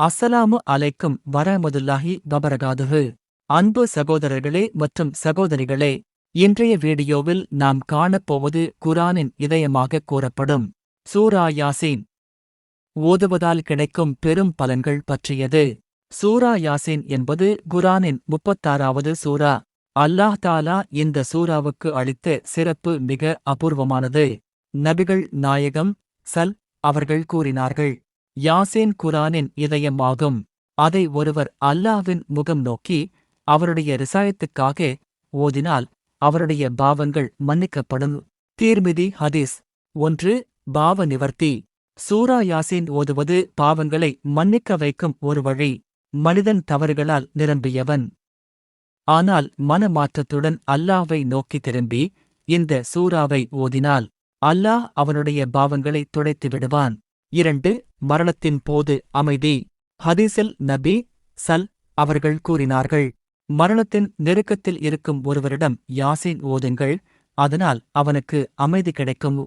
அஸ்ஸலாமு அலைக்கும் வரஹ்மத்துல்லாஹி வபரகாதுஹு. அன்பு சகோதரர்களே மற்றும் சகோதரிகளே, இன்றைய வீடியோவில் நாம் காணப்போவது குர்ஆனின் இதயமாக கூறப்படும் சூரா யாசீன் ஓதுவதால் கிடைக்கும் பெரும் பலன்கள் பற்றியது. சூரா யாசீன் என்பது குர்ஆனின் 36வது சூரா. அல்லாஹ் தஆலா இந்த சூராவுக்கு அளித்த சிறப்பு மிக அபூர்வமானது. நபிகள் நாயகம் அவர்கள் கூறினார்கள், யாசீன் குர்ஆனின் இதயமாகும். அதை ஒருவர் அல்லாஹ்வின் முகம் நோக்கி அவருடைய ரிசாயத்துக்காக ஓதினால் அவருடைய பாவங்கள் மன்னிக்கப்படும். தீர்மிதி ஹதீஸ் 1. பாவ நிவர்த்தி. சூரா யாசீன் ஓதுவது பாவங்களை மன்னிக்க வைக்கும் ஒரு வழி. மனிதன் தவறுகளால் நிரம்பியவன். ஆனால் மனமாற்றத்துடன் அல்லாஹ்வை நோக்கி திரும்பி இந்த சூராவை ஓதினால் அல்லாஹ் அவனுடைய பாவங்களை துடைத்து விடுவான். 2. மரணத்தின் போது அமைதி. ஹதீஸில் நபி அவர்கள் கூறினார்கள், மரணத்தின் நெருக்கத்தில் இருக்கும் ஒருவரிடம் யாசீன் ஓதுங்கள், அதனால் அவனுக்கு அமைதி கிடைக்கும்.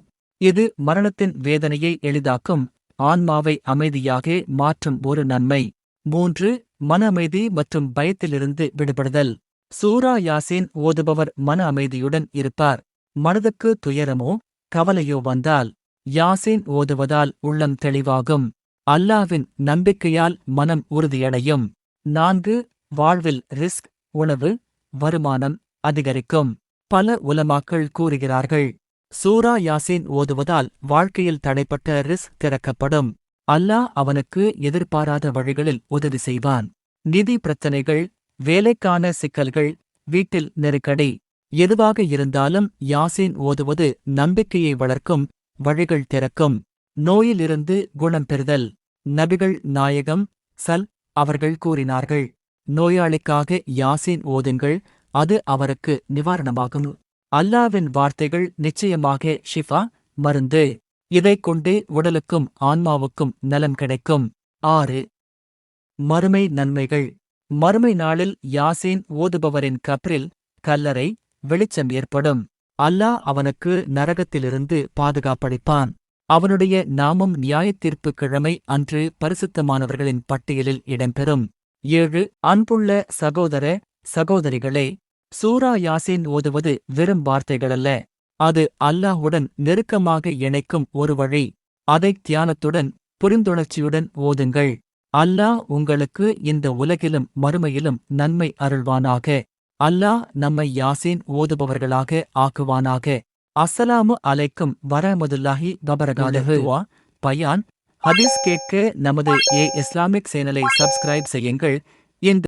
இது மரணத்தின் வேதனையை எளிதாக்கும், ஆன்மாவை அமைதியாக மாற்றும் ஒரு நன்மை. 3. மன அமைதி மற்றும் பயத்திலிருந்து விடுபடுதல். சூரா யாசீன் ஓதுபவர் மன அமைதியுடன் இருப்பார். மனதுக்கு துயரமோ கவலையோ வந்தால் யாசீன் ஓதுவதால் உள்ளம் தெளிவாகும். அல்லாஹ்வின் நம்பிக்கையால் மனம் உறுதியடையும். 4. வாழ்வில் ரிஸ்க், உணவு, வருமானம் அதிகரிக்கும். பல உலமாக்கள் கூறுகிறார்கள், சூரா யாசீன் ஓதுவதால் வாழ்க்கையில் தடைப்பட்ட ரிஸ்க் திறக்கப்படும். அல்லாஹ் அவனுக்கு எதிர்பாராத வழிகளில் உதவி செய்வான். நிதி பிரச்சனைகள், வேலைக்கான சிக்கல்கள், வீட்டில் நெருக்கடி, எதுவாக இருந்தாலும் யாசீன் ஓதுவது நம்பிக்கையை வளர்க்கும், வழிகள் திறக்கும். நோயிலிருந்து குணம் பெறுதல். நபிகள் நாயகம் அவர்கள் கூறினார்கள், நோயாளிக்காக யாசீன் ஓதுங்கள், அது அவருக்கு நிவாரணமாகும். அல்லாஹ்வின் வார்த்தைகள் நிச்சயமாக ஷிஃபா, மருந்து. இதைக் கொண்டே உடலுக்கும் ஆன்மாவுக்கும் நலம் கிடைக்கும். 6. மறுமை நன்மைகள். மறுமை நாளில் யாசீன் ஓதுபவரின் கப்ரில் கல்லறை வெளிச்சம் ஏற்படும். அல்லாஹ் அவனுக்கு நரகத்திலிருந்து பாதுகாப்பளிப்பான். அவனுடைய நாமம் நியாயத்தீர்ப்பு கிழமை அன்று பரிசுத்தமானவர்களின் பட்டியலில் இடம்பெறும். 7. அன்புள்ள சகோதரிகளே, சூரா யாசீன் ஓதுவது வெறும் வார்த்தைகளல்ல, அது அல்லாஹ்வுடன் நெருக்கமாக இணைக்கும் ஒரு வழி. அதைத் தியானத்துடன் புரிந்துணர்ச்சியுடன் ஓதுங்கள். அல்லாஹ் உங்களுக்கு இந்த உலகிலும் மறுமையிலும் நன்மை அருள்வானாக. அல்லாஹ் நம்மை யாசீன் ஓதுபவர்களாக ஆக்குவானாக. அஸ்ஸலாமு அலைக்கும் வரஹ்மத்துல்லாஹி வபரகாதுஹு. பயான் ஹதீஸ் கேட்க நமது இஸ்லாமிக் சேனலை சப்ஸ்கிரைப் செய்யுங்கள். இந்த